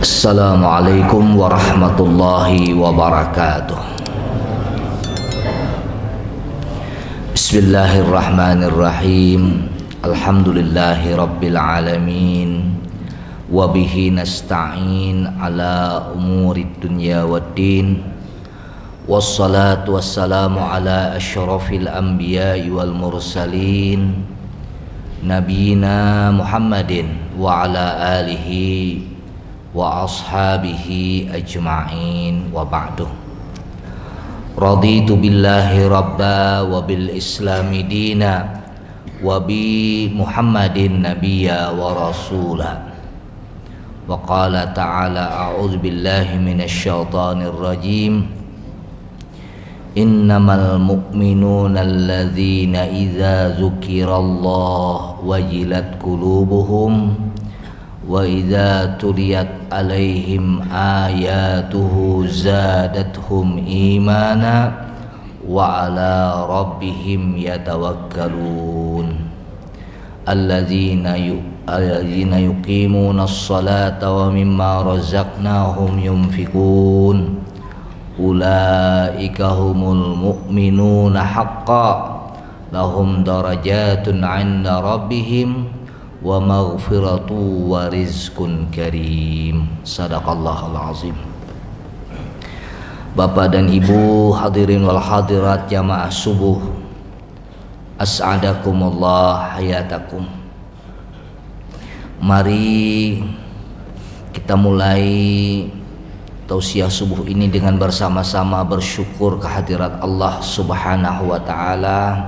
Assalamualaikum warahmatullahi wabarakatuh. Bismillahirrahmanirrahim. Alhamdulillahi rabbil alamin. Wabihi nasta'in ala umurid dunya waddin. Wassalatu wassalamu ala asyrafil anbiya'i wal mursalin, Nabiyina Muhammadin wa ala alihi wa ashabihi ajma'in, wa ba'du. Raditu billahi rabba wa bil islami dina wa bi Muhammadin nabiyya wa rasula. Wa qala ta'ala a'udzu billahi minasy syaithanir rajim. Innamal mu'minuna alladzina idza dzukirallahu wajilat qulubuhum wa idza tuliyat alaihim ayatuhu zadatuhum imana wa ala rabbihim yatawakkalun alladzina yuqimuna as-salata wa mimma razaqnahum yunfikun ulaika humul mu'minuna haqqan lahum darajatun 'inda rabbihim wa maghfiratu wa rizqun karim. Sadaqallahul azim. Bapak dan Ibu hadirin wal hadirat jamaah subuh, as'adakumullah hayatakum. Mari kita mulai tausiah subuh ini dengan bersama-sama bersyukur kehadirat Allah Subhanahu wa taala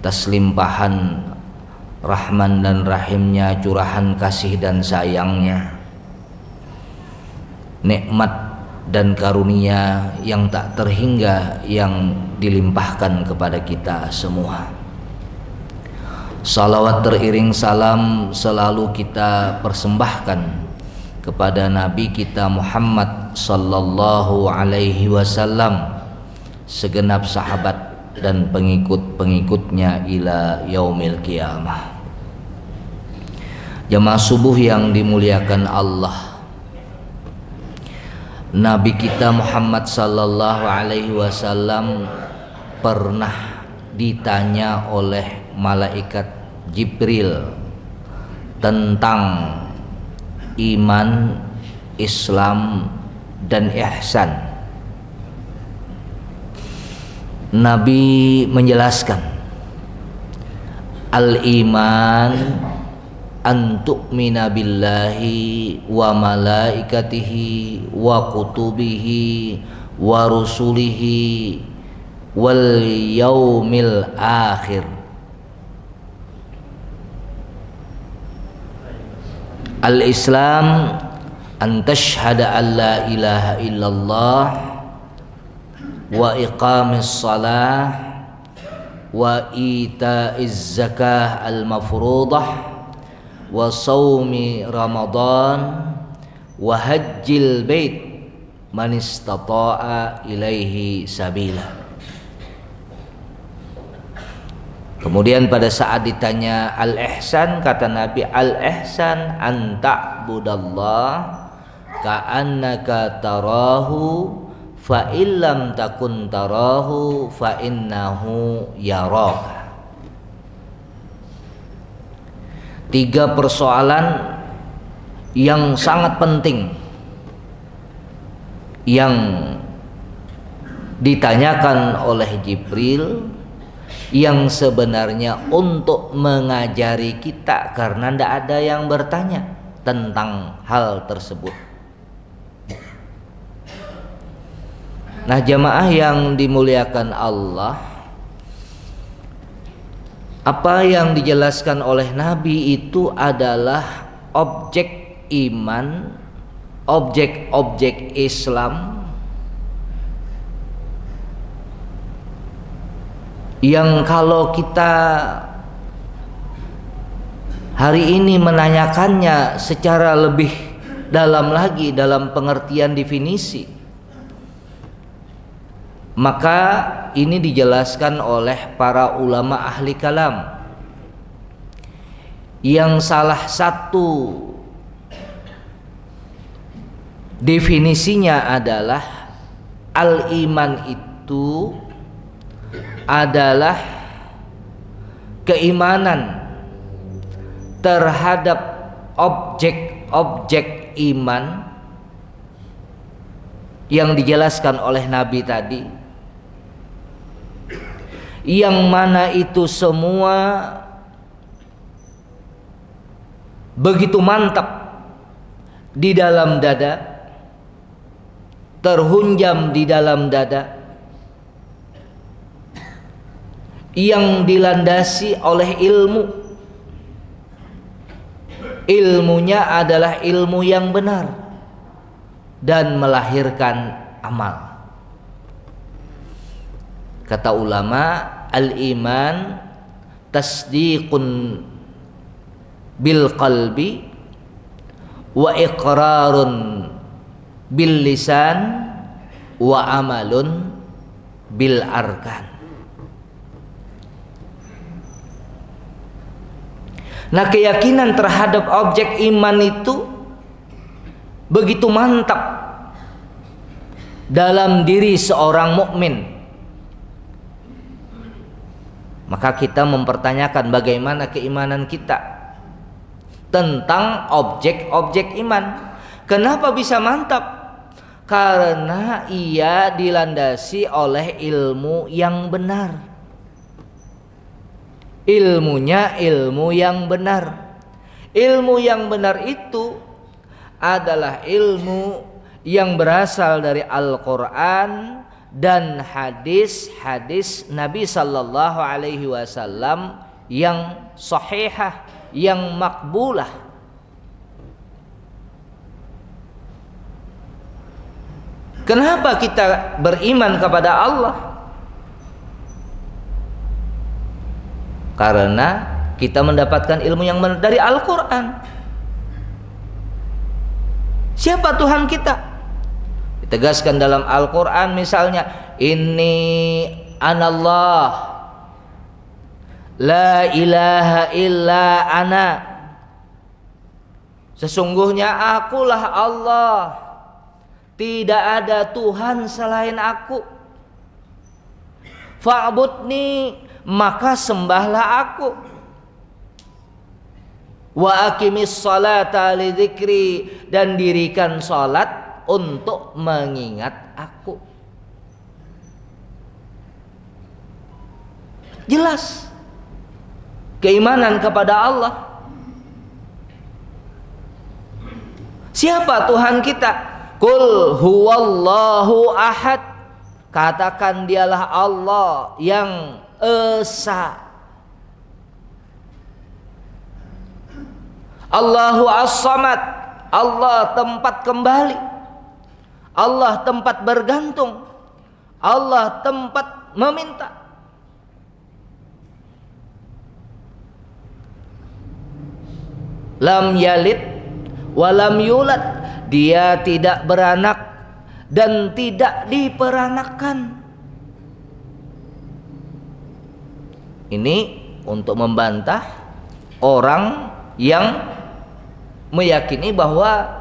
atas limpahan Rahman dan Rahimnya, curahan kasih dan sayangnya, nikmat dan karunia yang tak terhingga yang dilimpahkan kepada kita semua. Salawat teriring salam selalu kita persembahkan kepada Nabi kita Muhammad sallallahu alaihi wasallam, segenap sahabat dan pengikut-pengikutnya ila yaumil qiyamah. Jamaah subuh yang dimuliakan Allah, Nabi kita Muhammad sallallahu alaihi wasallam pernah ditanya oleh malaikat Jibril tentang iman, Islam dan ihsan. Nabi menjelaskan, al-iman an tu'mina billahi wa malaikatihi wa kutubihi wa rusulihi wal yaumil akhir. Al-Islam an tashhada an la ilaha illallah wa iqamis salah wa ita'iz zakah al-mafruḍah wa saumi ramadan wa hajjil bait man istata'a ilaihi sabila. Kemudian pada saat ditanya al-ihsan, kata Nabi, al-ihsan an ta'budallah ka'annaka tarahu fa illam takun tarahu fa innahu yaraka. Tiga persoalan yang sangat penting yang ditanyakan oleh Jibril, yang sebenarnya untuk mengajari kita, karena tidak ada yang bertanya tentang hal tersebut. Nah, jamaah yang dimuliakan Allah, apa yang dijelaskan oleh Nabi itu adalah objek iman, objek-objek Islam yang kalau kita hari ini menanyakannya secara lebih dalam lagi dalam pengertian definisi, maka ini dijelaskan oleh para ulama ahli kalam, yang salah satu Definisinya adalah al-iman itu adalah keimanan terhadap objek-objek iman yang dijelaskan oleh Nabi tadi, yang mana itu semua begitu mantap di dalam dada, terhunjam di dalam dada, yang dilandasi oleh ilmu. Ilmunya adalah ilmu yang benar dan melahirkan amal. Kata ulama, al-iman tasdiqun bil qalbi wa iqrarun bil lisan wa amalun bil arkan. Nah, keyakinan terhadap objek iman itu begitu mantap dalam diri seorang mukmin. Maka kita mempertanyakan bagaimana keimanan kita tentang objek-objek iman. Kenapa bisa mantap? Karena ia dilandasi oleh ilmu yang benar. Ilmunya ilmu yang benar. Ilmu yang benar itu adalah ilmu yang berasal dari Al-Quran dan hadis-hadis Nabi Sallallahu Alaihi Wasallam yang sahihah, yang makbulah. Kenapa kita beriman kepada Allah? Karena kita mendapatkan ilmu yang benar dari Al-Quran. Siapa Tuhan kita? Ditegaskan dalam Al-Quran misalnya, Inni anallah la ilaha illa ana. Sesungguhnya akulah Allah, tidak ada Tuhan selain aku. Fa'budni, maka sembahlah aku. Wa aqimis salata li dzikri, dan dirikan salat untuk mengingat aku. Jelas keimanan kepada Allah. Siapa Tuhan kita? Qul huwallahu ahad. Katakan dialah Allah yang esa. Allahu as-samad. Allah tempat kembali. Allah tempat bergantung. Allah tempat meminta. Lam yalid walam yulad. Dia tidak beranak dan tidak diperanakkan. Ini untuk membantah orang yang meyakini bahwa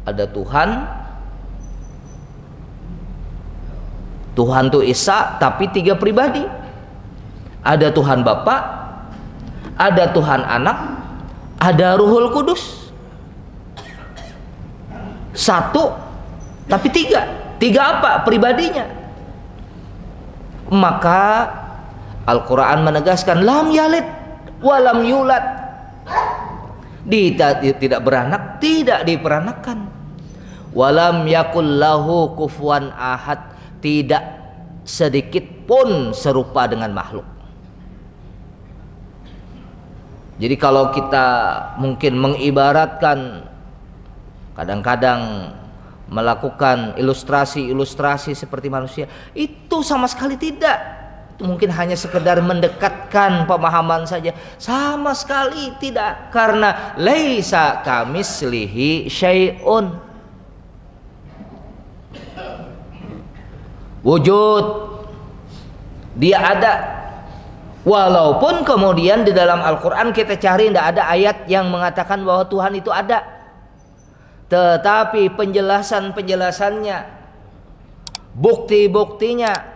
ada Tuhan. Tuhan itu Esa tapi 3 pribadi. Ada Tuhan Bapa, ada Tuhan Anak, ada Ruhul Kudus. 1 tapi 3. 3 apa pribadinya? Maka Al-Quran menegaskan lam yalid walam yulad. Dia tidak beranak, tidak diperanakkan. Walam yakul lahu kufuwan ahad. Tidak sedikit pun serupa dengan makhluk. Jadi kalau kita mungkin mengibaratkan, kadang-kadang melakukan ilustrasi-ilustrasi seperti manusia, itu sama sekali tidak. Mungkin hanya sekedar mendekatkan pemahaman saja, sama sekali tidak. Karena laisa kamislihi syai'un. Wujud, dia ada. Walaupun kemudian di dalam Al-Quran kita cari tidak ada ayat yang mengatakan bahwa Tuhan itu ada. tetapi penjelasan-penjelasannya, bukti-buktinya,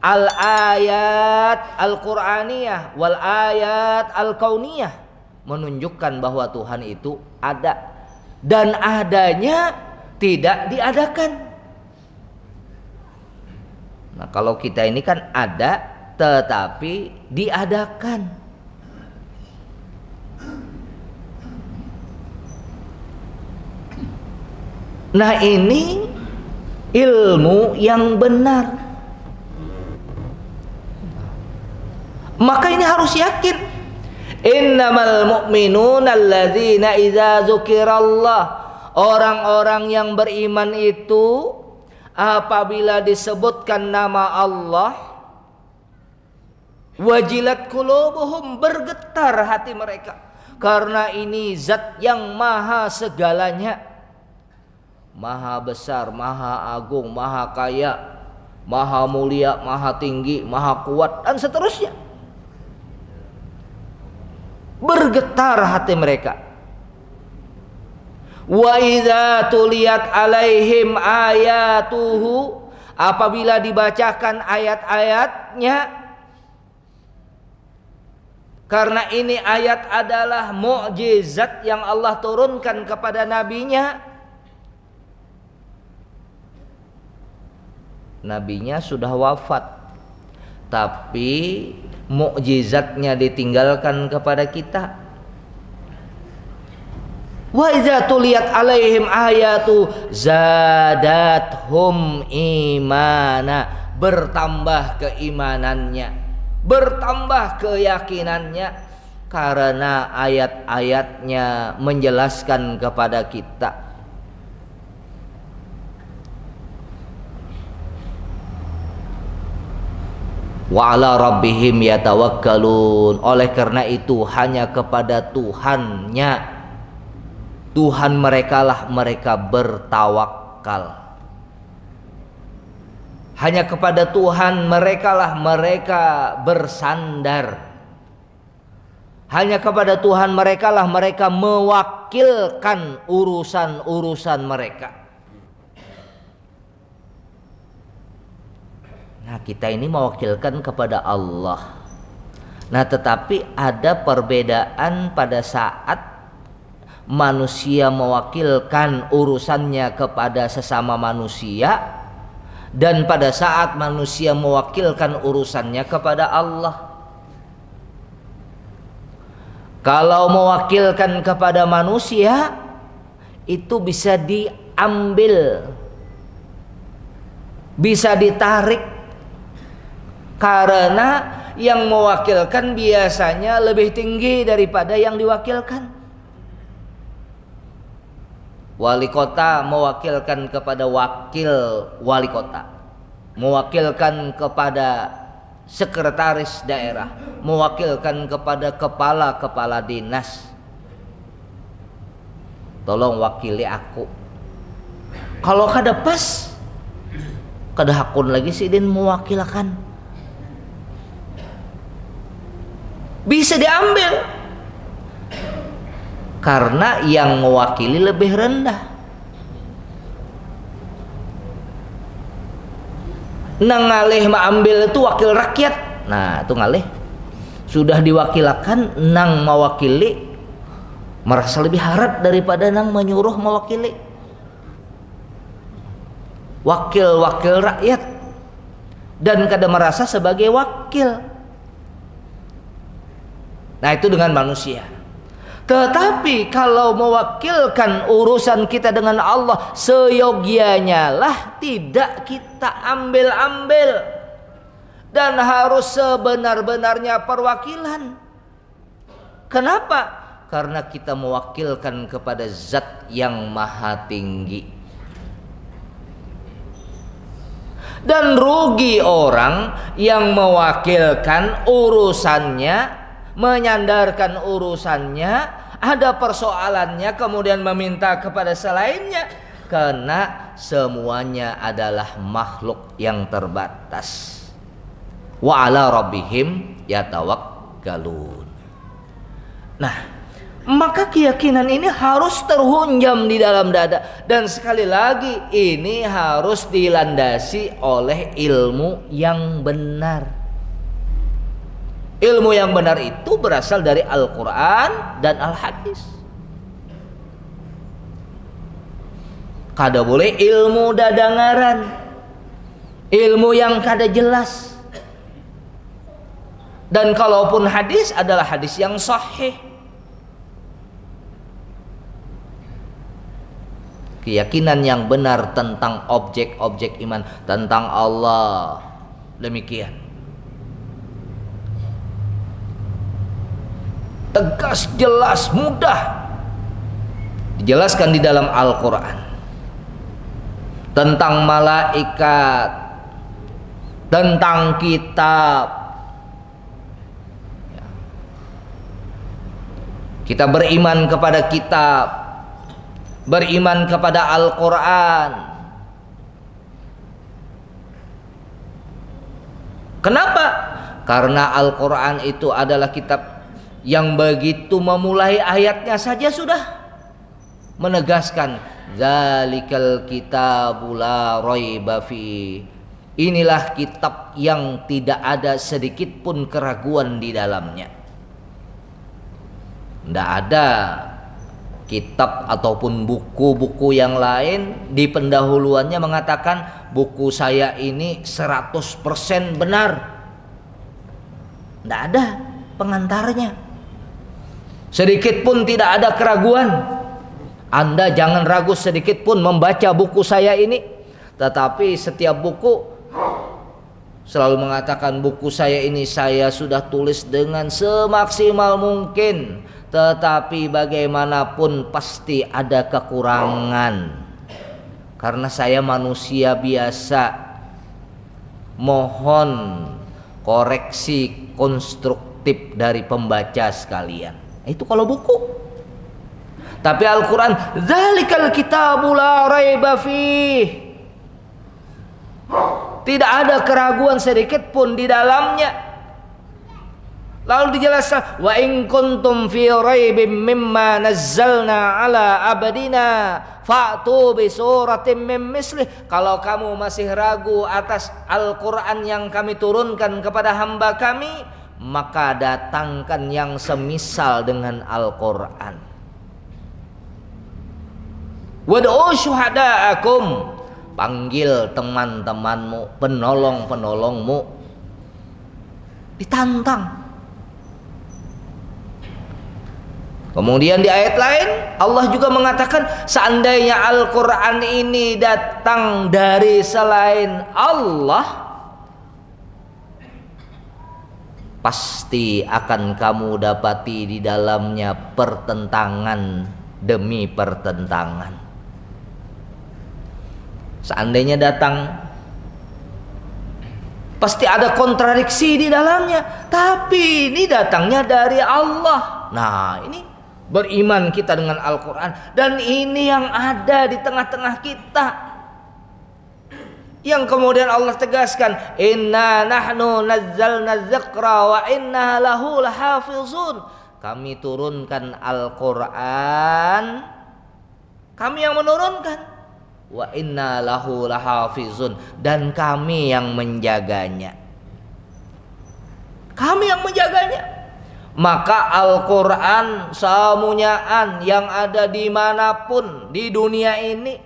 al-ayat al-Qur'aniyah wal ayat al-kauniyah menunjukkan bahwa Tuhan itu ada dan adanya tidak diadakan. Nah, kalau kita ini kan ada tetapi diadakan. Nah, ini ilmu yang benar. Maka ini harus yakin. Innamal mu'minuna alladzina idza dzukirallah. Orang-orang yang beriman itu apabila disebutkan nama Allah, wajilat qulubuhum, bergetar hati mereka, karena ini zat yang maha segalanya, maha besar, maha agung, maha kaya, maha mulia, maha tinggi, maha kuat, dan seterusnya. Bergetar hati mereka. Wa idza tuliyat alaihim ayatuhu, apabila dibacakan ayat-ayatnya, karena ini ayat adalah mukjizat yang Allah turunkan kepada nabinya. Nabinya sudah wafat, tapi mukjizatnya ditinggalkan kepada kita. Wa idza tuliyat alaihim ayatu zadathum imana, bertambah keimanannya, bertambah keyakinannya, karena ayat-ayatnya menjelaskan kepada kita. Wa ala rabbihim yatawakkalun, oleh karena itu hanya kepada Tuhannya, Tuhan mereka lah mereka bertawakal. Hanya kepada Tuhan mereka lah mereka bersandar. Hanya kepada Tuhan mereka lah mereka mewakilkan urusan-urusan mereka. Nah, kita ini mewakilkan kepada Allah. Nah, tetapi ada perbedaan pada saat manusia mewakilkan urusannya kepada sesama manusia, dan pada saat manusia mewakilkan urusannya kepada Allah. Kalau mewakilkan kepada manusia itu bisa diambil, bisa ditarik, karena yang mewakilkan biasanya lebih tinggi daripada yang diwakilkan. Wali kota mewakilkan kepada wakil wali kota, mewakilkan kepada sekretaris daerah, mewakilkan kepada kepala dinas. Tolong wakili aku. Kalau kada pas, kada hakun lagi sidin mewakilkan. Bisa diambil. Karena yang mewakili lebih rendah. Nang ngalih mengambil itu wakil rakyat. Nah, itu ngalih sudah diwakilkan, nang mewakili merasa lebih harap daripada nang menyuruh mewakili. Wakil-wakil rakyat dan kada merasa sebagai wakil. Nah, itu dengan manusia. Tetapi kalau mewakilkan urusan kita dengan Allah, seyogianya lah tidak kita ambil-ambil, dan harus sebenar-benarnya perwakilan. Kenapa? Karena kita mewakilkan kepada zat yang maha tinggi. Dan rugi orang yang mewakilkan urusannya, menyandarkan urusannya, ada persoalannya kemudian meminta kepada selainnya, karena semuanya adalah makhluk yang terbatas. Wa ala rabbihim yatawakkalun. Nah, Maka keyakinan ini harus terhunjam di dalam dada. Dan sekali lagi, ini harus dilandasi oleh ilmu yang benar. Ilmu yang benar itu berasal dari Al-Quran dan Al-Hadis. Kada boleh ilmu dadangaran, ilmu yang kada jelas. Dan kalaupun hadis adalah hadis yang sahih. Keyakinan yang benar tentang objek-objek iman, tentang Allah, demikian. Tegas, jelas, mudah dijelaskan di dalam Al-Quran. Tentang malaikat, tentang kitab. Kita beriman kepada kitab, beriman kepada Al-Quran. Kenapa? Karena Al-Quran itu adalah kitab yang begitu memulai ayatnya saja sudah menegaskan zalikal kitabu la raiba fi. Inilah kitab yang tidak ada sedikit pun keraguan di dalamnya. Tidak ada kitab ataupun buku-buku yang lain di pendahuluannya mengatakan buku saya ini 100% benar. Tidak ada pengantarnya. Sedikit pun tidak ada keraguan. Anda jangan ragu sedikit pun membaca buku saya ini. Tetapi setiap buku selalu mengatakan buku saya ini saya sudah tulis dengan semaksimal mungkin. Tetapi bagaimanapun pasti ada kekurangan. Karena saya manusia biasa. Mohon koreksi konstruktif dari pembaca sekalian. Itu kalau buku. Tapi Al-Quran, zalikal kitabu la raiba fih. Tidak ada keraguan sedikit pun di dalamnya. Lalu dijelaskan, wa in kuntum fi raibim mimma nazzalna ala abdina fa'tu bi suratin min mislih. Kalau kamu masih ragu atas Al-Quran yang kami turunkan kepada hamba kami, maka datangkan yang semisal dengan Al-Quran. Wad'u syuhada'akum, panggil teman-temanmu, penolong-penolongmu. Ditantang. Kemudian di ayat lain Allah juga mengatakan seandainya Al-Quran ini datang dari selain Allah, pasti akan kamu dapati di dalamnya pertentangan demi pertentangan. Seandainya datang, pasti ada kontradiksi di dalamnya. Tapi ini datangnya dari Allah. Nah, ini beriman kita dengan Al-Quran. Dan ini yang ada di tengah-tengah kita. Yang kemudian Allah tegaskan, inna nahnu nazzalna dzikra wa inna lahu lahafizun. Kami turunkan Al-Quran, kami yang menurunkan. Wa inna lahu lahafizun, dan kami yang menjaganya. Kami yang menjaganya. Maka Al-Quran samunyaan yang ada dimanapun di dunia ini,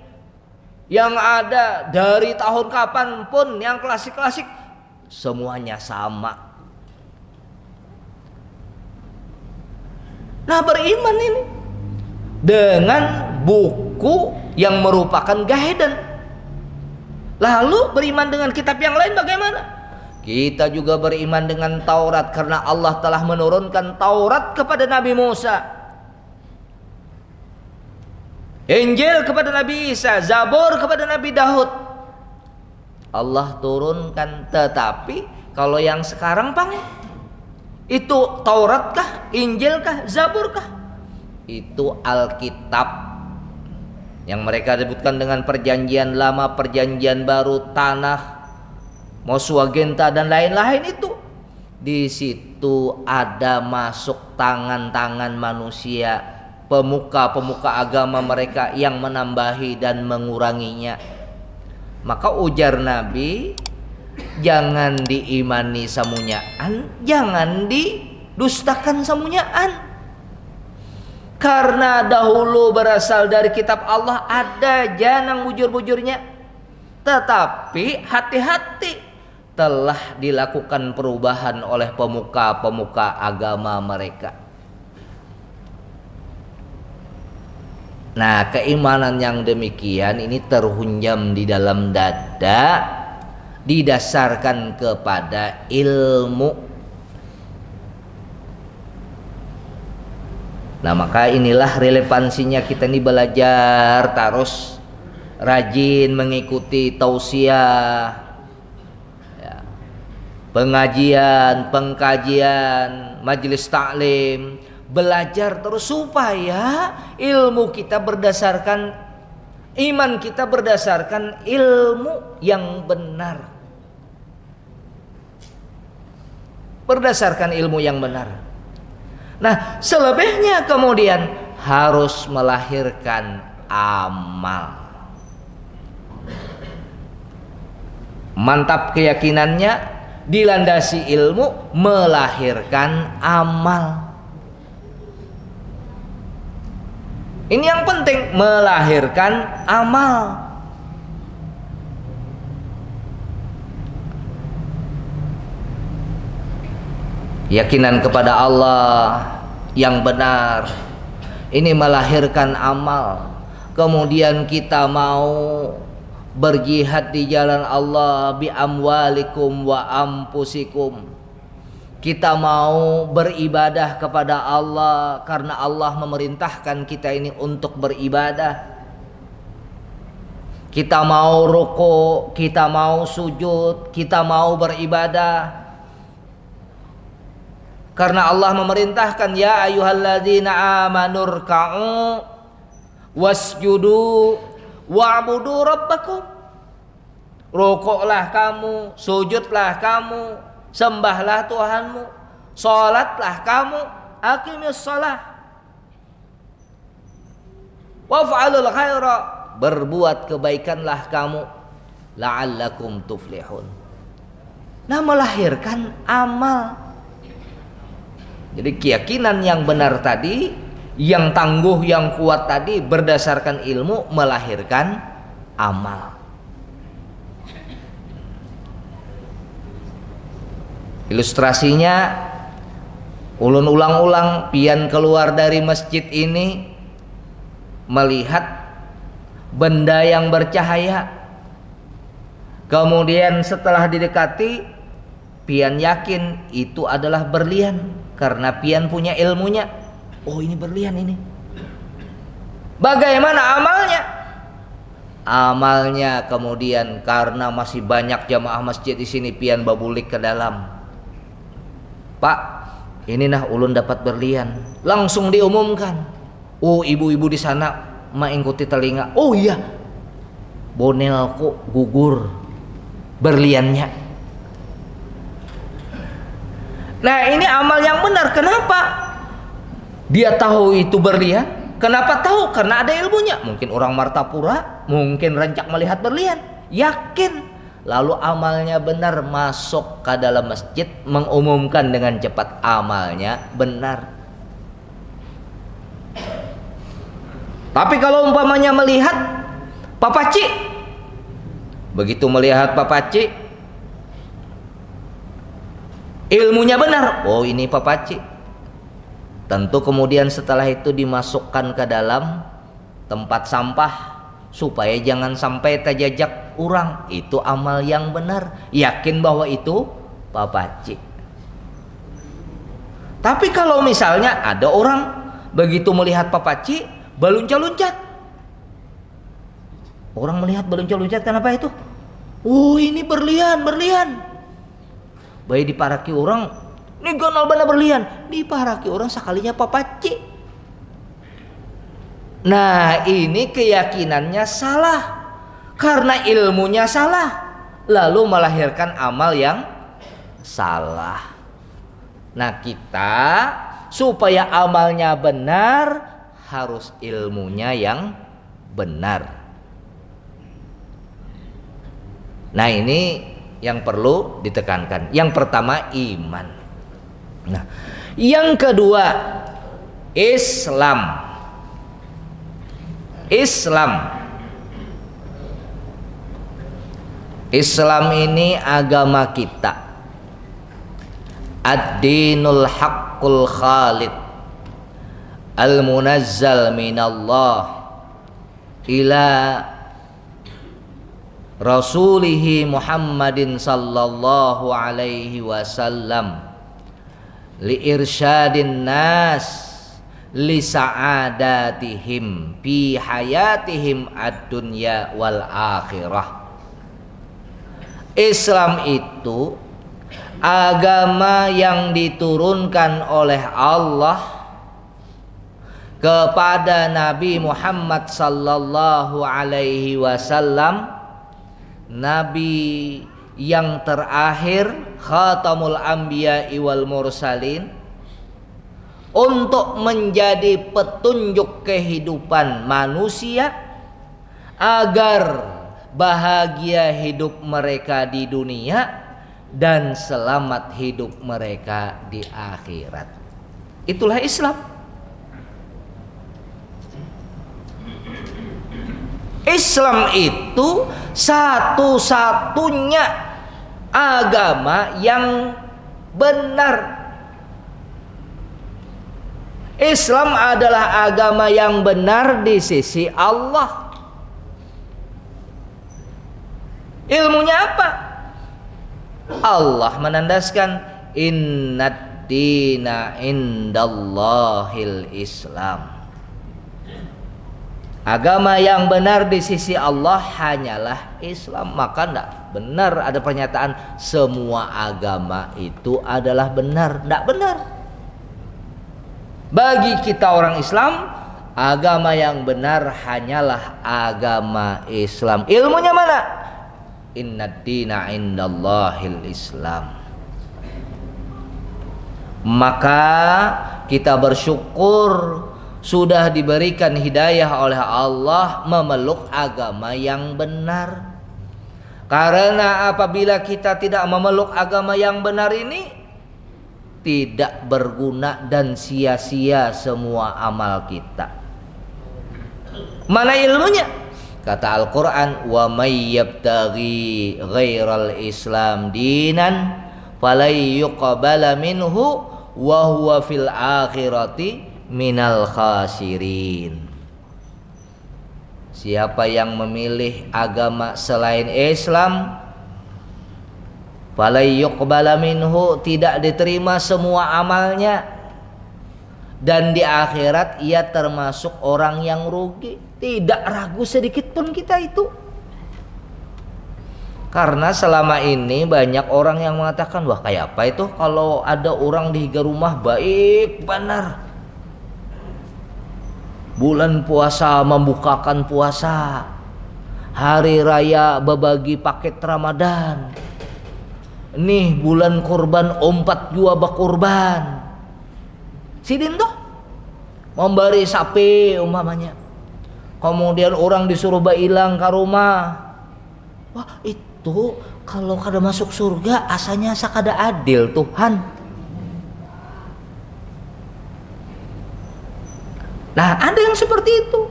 yang ada dari tahun kapanpun, yang klasik-klasik, semuanya sama. Nah, beriman ini dengan buku yang merupakan guidance. Lalu beriman dengan kitab yang lain bagaimana? Kita juga beriman dengan Taurat karena Allah telah menurunkan Taurat kepada Nabi Musa, Injil kepada Nabi Isa, Zabur kepada Nabi Daud. Allah turunkan. Tetapi kalau yang sekarang itu Taurat kah, Injil kah, Zabur kah? Itu Alkitab yang mereka sebutkan dengan perjanjian lama, perjanjian baru, Tanakh, Moswagenta dan lain-lain itu. Di situ ada masuk tangan-tangan manusia, pemuka-pemuka agama mereka yang menambahi dan menguranginya. Maka ujar Nabi, jangan diimani samunyaan, jangan didustakan samunyaan. Karena dahulu berasal dari kitab Allah, ada janang bujur-bujurnya. Tetapi hati-hati, telah dilakukan perubahan oleh pemuka-pemuka agama mereka. Nah, keimanan yang demikian ini terhunjam di dalam dada, didasarkan kepada ilmu. Nah, maka inilah relevansinya kita ini belajar terus, rajin mengikuti tausiah, pengajian, pengkajian, majelis taklim, belajar terus supaya ilmu kita berdasarkan, iman kita berdasarkan ilmu yang benar. Berdasarkan ilmu yang benar. Nah, selebihnya kemudian harus melahirkan amal. Mantap keyakinannya, dilandasi ilmu, melahirkan amal. Ini yang penting, melahirkan amal. Keyakinan kepada Allah yang benar, ini melahirkan amal. Kemudian kita mau berjihad di jalan Allah bi amwalikum wa ampusikum. Kita mau beribadah kepada Allah karena Allah memerintahkan kita ini untuk beribadah. Kita mau ruku, kita mau sujud, kita mau beribadah karena Allah memerintahkan, ya ayyuhalladzina amanurka'u wasjudu wa'budu rabbakum. Rukuklah kamu, sujudlah kamu, sembahlah Tuhanmu, salatlah kamu, aqimis shalah, waf'alul khaira, berbuat kebaikanlah kamu, la'allakum tuflihun. Nah, melahirkan amal. Jadi keyakinan yang benar tadi, yang tangguh, yang kuat tadi, berdasarkan ilmu, melahirkan amal. Ilustrasinya, ulun ulang-ulang pian keluar dari masjid ini, melihat benda yang bercahaya. Kemudian setelah didekati, pian yakin itu adalah berlian. Karena pian punya ilmunya, oh ini berlian ini. Bagaimana amalnya? Amalnya kemudian karena masih banyak jamaah masjid di sini, pian babulik ke dalam. Pak, ini nah ulun dapat berlian. Langsung diumumkan. Oh, ibu-ibu di sana mengikuti telinga. Oh iya, bonelku gugur berliannya. Nah, ini amal yang benar. Kenapa dia tahu itu berlian? Kenapa tahu? Karena ada ilmunya. Mungkin orang Martapura, mungkin rancak melihat berlian, yakin. Lalu amalnya benar, masuk ke dalam masjid, mengumumkan dengan cepat amalnya benar. Tapi kalau umpamanya melihat papaci, begitu melihat papaci, ilmunya benar, oh ini papaci. Tentu kemudian setelah itu dimasukkan ke dalam tempat sampah supaya jangan sampai terjajak orang. Itu amal yang benar, yakin bahwa itu papaci. Tapi kalau misalnya ada orang begitu melihat papaci baluncat-luncat, orang melihat baluncat-luncat, kenapa itu? Oh ini berlian, berlian. Baik diparaki orang, ini gonal bana berlian, diparaki orang sekalinya papaci. Nah, ini keyakinannya salah karena ilmunya salah, lalu melahirkan amal yang salah. Nah, kita supaya amalnya benar harus ilmunya yang benar. Nah, ini yang perlu ditekankan. Yang pertama iman. Nah, yang kedua Islam. Islam ini agama kita. Ad-dinul haqqul khalid al-munazzal minallah ila rasulihi Muhammadin sallallahu alaihi wasallam li irsyadin nas li sa'adatihim fi hayatihim ad-dunya wal akhirah. Islam itu agama yang diturunkan oleh Allah kepada Nabi Muhammad sallallahu alaihi wasallam, Nabi yang terakhir, khatamul anbiya wal mursalin, untuk menjadi petunjuk kehidupan manusia agar bahagia hidup mereka di dunia dan selamat hidup mereka di akhirat. Itulah Islam. Islam itu satu-satunya agama yang benar. Islam adalah agama yang benar di sisi Allah. Ilmunya apa? Allah menandaskan innad dina indallahil Islam. Agama yang benar di sisi Allah hanyalah Islam. Maka tidak benar ada pernyataan semua agama itu adalah benar. Tidak benar. Bagi kita orang Islam, agama yang benar hanyalah agama Islam. Ilmunya mana? Innad dina indallahil Islam. Maka kita bersyukur sudah diberikan hidayah oleh Allah memeluk agama yang benar. Karena apabila kita tidak memeluk agama yang benar ini, tidak berguna dan sia-sia semua amal kita. Mana ilmunya? Kata Al-Quran, wa may yabtaghi ghairal Islam dinan falay yuqbala minhu wa huwa fil akhirati minal khasirin. Siapa yang memilih agama selain Islam, falay yuqbala minhu, tidak diterima semua amalnya, dan di akhirat ia termasuk orang yang rugi. Tidak ragu sedikit pun kita itu. Karena selama ini banyak orang yang mengatakan, wah kayak apa itu kalau ada orang di rumah baik benar, bulan puasa membukakan puasa, hari raya berbagi paket Ramadan, nih bulan kurban ompat jua bakurban, sidin tuh memberi sapi umpamanya. Kemudian orang disuruh bailang ke rumah. Wah itu kalau kada masuk surga asanya sakada adil Tuhan. Nah ada yang seperti itu.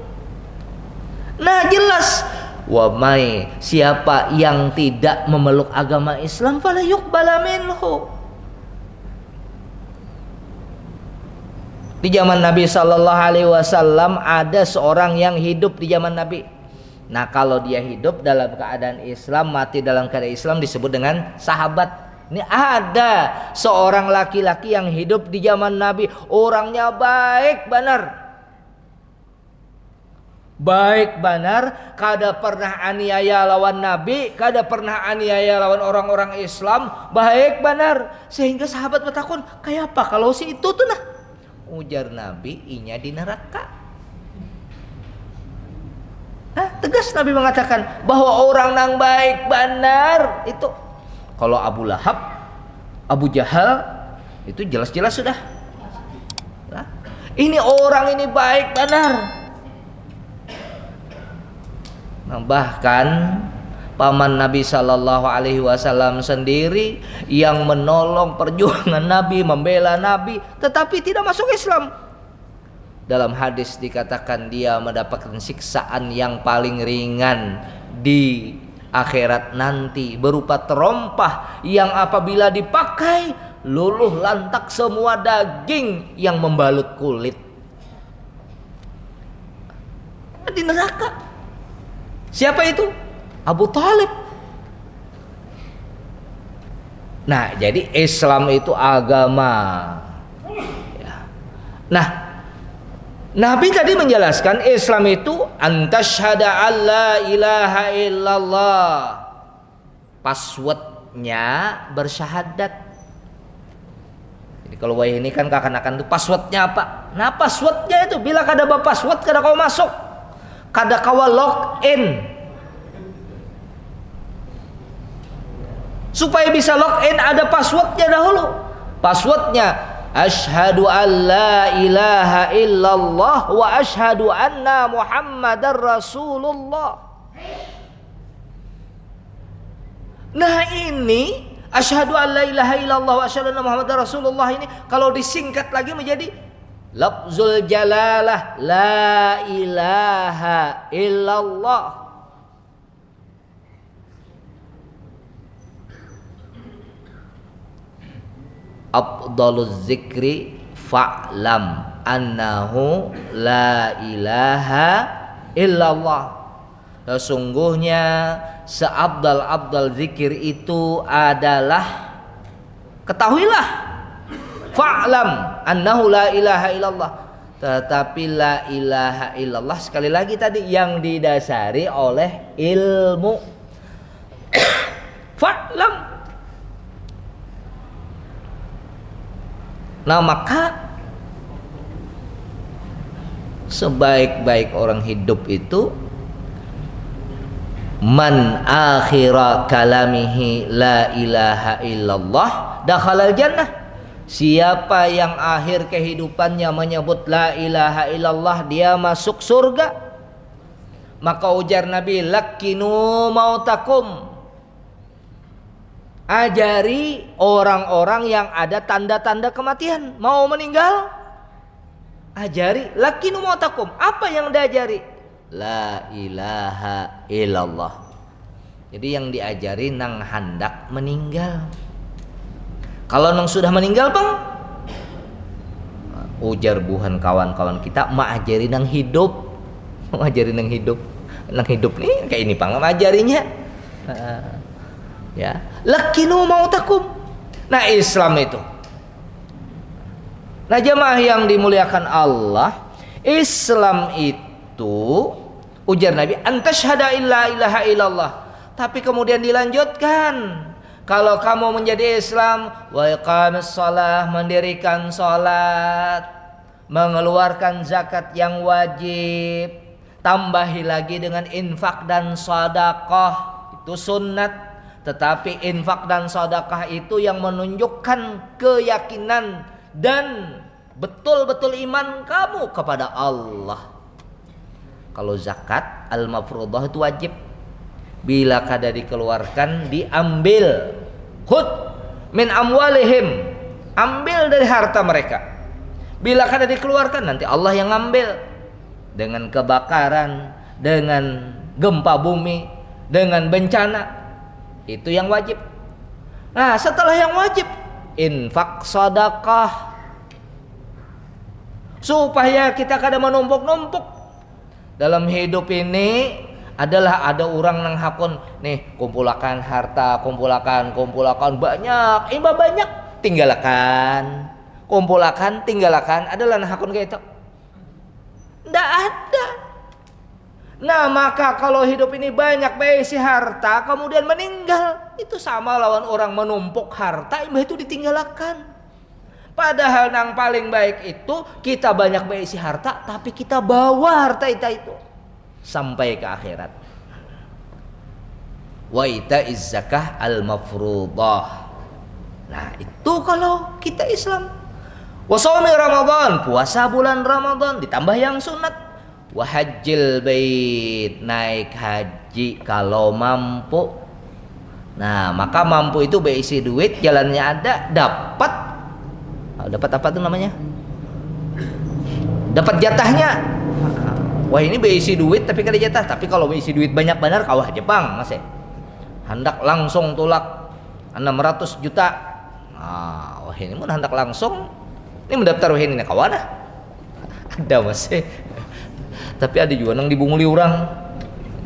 Nah jelas, wa may, siapa yang tidak memeluk agama Islam fala yuqbala minhu. Di zaman Nabi Sallallahu Alaihi Wasallam ada seorang yang hidup di zaman Nabi. Nah kalau dia hidup dalam keadaan Islam, mati dalam keadaan Islam disebut dengan sahabat. Ini ada seorang laki-laki yang hidup di zaman Nabi, orangnya baik benar. Baik benar, kada pernah aniaya lawan Nabi, kada pernah aniaya lawan orang-orang Islam, baik benar. Sehingga sahabat bertakun, kayak apa kalau si itu tuh nah? Ujar Nabi, inya di neraka. Tegas Nabi mengatakan bahwa orang yang baik benar itu. Kalau Abu Lahab, Abu Jahal, Itu jelas-jelas sudah. Nah, ini orang ini baik benar. Nah, bahkan paman Nabi Shallallahu Alaihi Wasallam sendiri yang menolong perjuangan Nabi, membela Nabi, tetapi tidak masuk Islam. Dalam hadis dikatakan dia mendapatkan siksaan yang paling ringan di akhirat nanti berupa terompah yang apabila dipakai luluh lantak semua daging yang membalut kulit di neraka. Siapa itu? Abu Thalib. Nah, jadi Islam itu agama. Nah, Nabi tadi menjelaskan Islam itu antashhada alla ilaha illallah. Passwordnya bersyahadat. Jadi kalau wah ini kan akan-akan itu passwordnya apa? Nah, passwordnya itu bila kada bawa password kada kau masuk. Kada kau login. Supaya bisa login ada passwordnya dahulu. Passwordnya asyhadu an la ilaha illallah wa asyhadu anna muhammadar rasulullah. Nah ini asyhadu an la ilaha illallah wa asyhadu anna muhammadar rasulullah ini kalau disingkat lagi menjadi lafzul jalalah la ilaha illallah. Afdaluz zikri fa'lam annahu la ilaha illallah. Sesungguhnya seabdal-abdal zikir itu adalah, ketahuilah, fa'lam annahu la ilaha illallah. Tetapi la ilaha illallah sekali lagi tadi yang didasari oleh ilmu. Fa'lam. Nah maka sebaik-baik orang hidup itu man akhira kalamihi la ilaha illallah dakhalal jannah. Siapa yang akhir kehidupannya menyebut la ilaha illallah dia masuk surga. Maka ujar Nabi lakinu mautakum, ajari orang-orang yang ada tanda-tanda kematian mau meninggal, ajari lakinu mautakum. Apa yang diajari? La ilaha illallah. Jadi yang diajari nang hendak meninggal. Kalau nang sudah meninggal bang, ujar buhan kawan-kawan kita mak ajari nang hidup. Ajari nang hidup. Nang hidup nih kayak ini pang ajarinya. Ya, lakinu mautakum. Nah Islam itu. Nah jemaah yang dimuliakan Allah, Islam itu ujar Nabi antashhada illa ilaha illallah. Tapi kemudian dilanjutkan, kalau kamu menjadi Islam wa iqamis shalah, mendirikan salat, mengeluarkan zakat yang wajib, tambahi lagi dengan infak dan sedekah, itu sunnat. Tetapi infak dan sedekah itu yang menunjukkan keyakinan dan betul-betul iman kamu kepada Allah. Kalau zakat al-mafruḍah itu wajib. Bila kada dikeluarkan diambil. Khud min amwalihim, ambil dari harta mereka. Bila kada dikeluarkan nanti Allah yang ambil. Dengan kebakaran, dengan gempa bumi, dengan bencana. Itu yang wajib. Nah setelah yang wajib infak sedekah, supaya kita kada menumpuk-numpuk dalam hidup ini. Adalah ada orang nang hakun nih kumpulakan harta, kumpulakan banyak, imba banyak tinggalkan, kumpulakan tinggalkan. Adalah nang hakun kayak itu? Ndak ada. Nah maka kalau hidup ini banyak berisi harta kemudian meninggal, itu sama lawan orang menumpuk harta imba itu ditinggalkan. Padahal yang paling baik itu kita banyak berisi harta tapi kita bawa harta itu sampai ke akhirat. Wa ita'iz zakah al-mafruḍah. Nah itu kalau kita Islam. Wa shaumi Ramadan, puasa bulan Ramadan ditambah yang sunat. Wa hajjil bait, naik haji kalau mampu. Nah maka mampu itu berisi duit, jalannya ada, dapat apa tuh namanya? Dapat jatahnya. Wah ini berisi duit tapi kada jatah. Tapi kalau berisi duit banyak benar kawah Jepang masih. Hendak langsung tolak 600 juta. Nah, wah ini mun hendak langsung ini mendaftar wah ini kawan dah. Ada masih. Tapi ada juga nang dibunguli orang.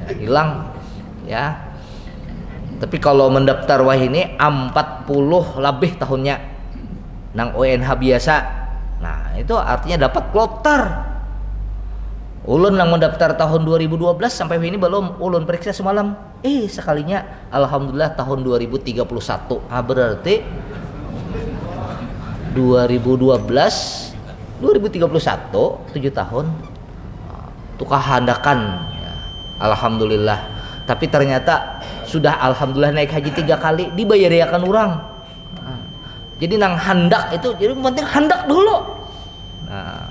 Ya, hilang ya. Tapi kalau mendaftar wah ini 40 lebih tahunnya nang ONH biasa. Nah, itu artinya dapat kloter. Ulun nang mendaftar tahun 2012 sampai ini belum ulun periksa semalam. Sekalinya alhamdulillah tahun 2031. Ah berarti 2012 2031 7 tahun. Itu kehandakan ya. Alhamdulillah. Tapi ternyata sudah alhamdulillah naik haji 3 kali dibayariakan orang. Jadi nang handak itu jadi penting handak dulu. Nah,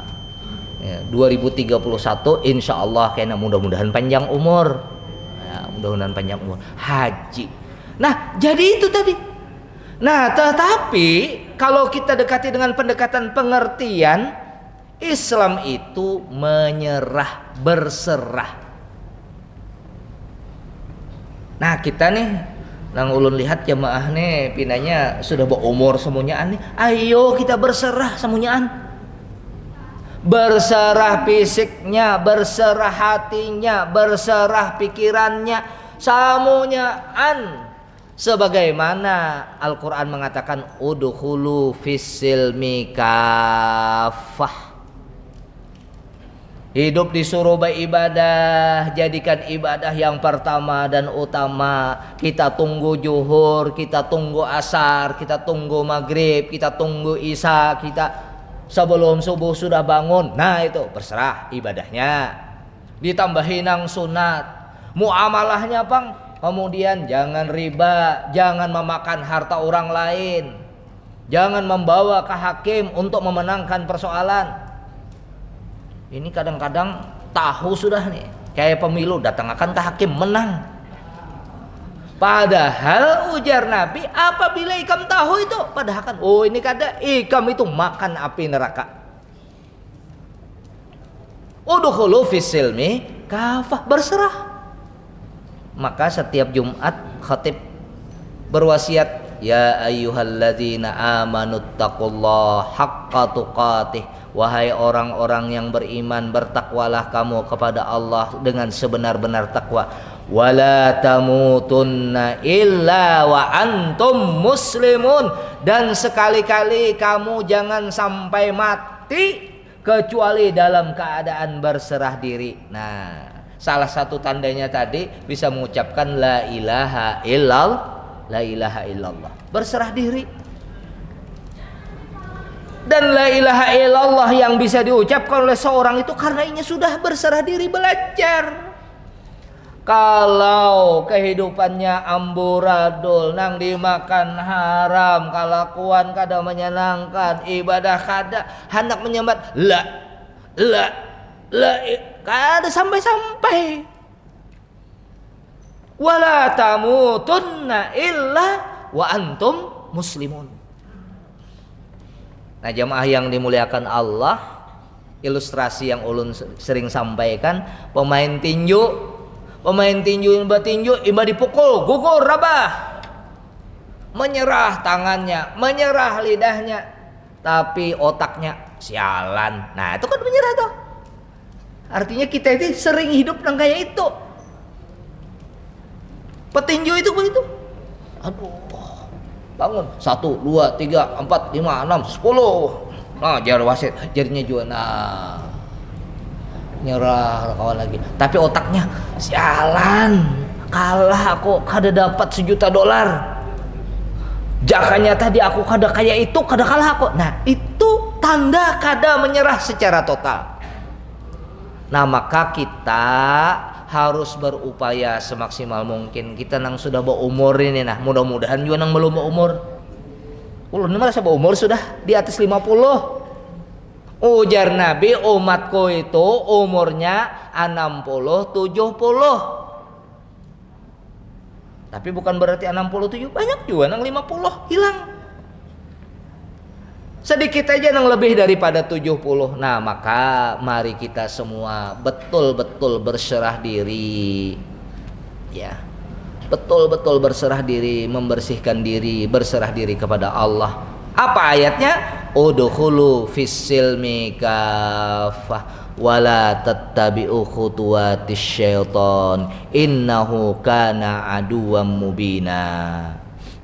ya, 2031 insya Allah kayaknya mudah-mudahan panjang umur ya, mudah-mudahan panjang umur haji. Nah jadi itu tadi. Nah tetapi kalau kita dekati dengan pendekatan pengertian Islam itu menyerah, berserah. Nah kita nih nang ulun lihat jamaah nih pinanya sudah berumur semuanya nih, ayo kita berserah semuanya. Berserah fisiknya, berserah hatinya, berserah pikirannya, samunyaan. Sebagaimana Al-Quran mengatakan udkhulu fis-silmi kafah. Hidup disuruh beribadah, jadikan ibadah yang pertama dan utama. Kita tunggu zuhur, kita tunggu asar, kita tunggu maghrib, kita tunggu isya, kita sebelum subuh sudah bangun. Nah itu berserah ibadahnya. Ditambahin yang sunat, muamalahnya bang. Kemudian jangan riba, jangan memakan harta orang lain, jangan membawa ke hakim untuk memenangkan persoalan. Ini kadang-kadang tahu sudah nih, kayak pemilu datang akan ke hakim menang. Padahal ujar Nabi apabila ikam tahu itu padahal kan ini kada ikam itu makan api neraka. Udkhulu fis-silmi kafah, berserah. Maka setiap Jumat khatib berwasiat ya ayyuhalladzina amanuttaqullaha haqqa tuqatih. Wahai orang-orang yang beriman, bertakwalah kamu kepada Allah dengan sebenar-benar takwa. Wala tamutunna illa wa antum muslimun. Dan sekali-kali kamu jangan sampai mati kecuali dalam keadaan berserah diri. Nah, salah satu tandanya tadi bisa mengucapkan la ilaha illallah, berserah diri. Dan la ilaha illallah yang bisa diucapkan oleh seorang itu karena ini sudah berserah diri belajar. Kalau kehidupannya amburadul, nang dimakan haram, kelakuan kada menyenangkan, ibadah kada, hendak menyambat la kada sampai-sampai. Wala tamutunna illa wa antum muslimun. Nah jamaah yang dimuliakan Allah, ilustrasi yang ulun sering sampaikan, pemain tinju yang bertinju imba dipukul, gugur, rabah, menyerah tangannya, menyerah lidahnya, tapi otaknya sialan. Nah itu kan menyerah tuh. Artinya kita itu sering hidup dengan kayak itu. Petinju itu begitu. Aduh, bangun 1, 2, 3, 4, 5, 6, 10. Nah jar wasit jarinya juga nyerah kawan lagi. Tapi otaknya sialan, kalah aku kada dapat $1 juta. Jakanya tadi aku kada kayak itu, kada kalah aku. Nah itu tanda kada menyerah secara total. Nah maka kita harus berupaya semaksimal mungkin. Kita nang sudah berumur ini, nah mudah-mudahan juga nang belum berumur Ulun merasa umur sudah di atas 50. Ujar Nabi, umatku itu umurnya 60 70. Tapi bukan berarti 67, banyak juga yang 50 hilang. Sedikit aja yang lebih daripada 70. Nah, maka mari kita semua betul-betul berserah diri. Ya. Betul-betul berserah diri, membersihkan diri, berserah diri kepada Allah. Apa ayatnya? Udkhulu fis-silmi kaffah wala tattabi'u khutuwatis syaiton innahu kana aduwwam mubina.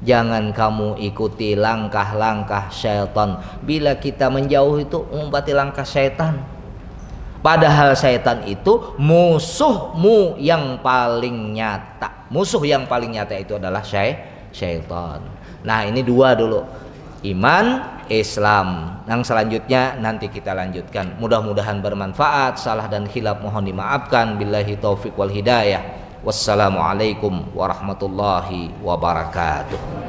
Jangan kamu ikuti langkah-langkah syaitan. Bila kita menjauh itu mengumpati langkah syaitan. Padahal syaitan itu musuhmu yang paling nyata. Musuh yang paling nyata itu adalah syaitan. Nah, ini dua dulu. Iman, Islam. Yang selanjutnya nanti kita lanjutkan. Mudah-mudahan bermanfaat. Salah dan khilaf mohon dimaafkan. Billahi taufik wal hidayah. Wassalamualaikum warahmatullahi wabarakatuh.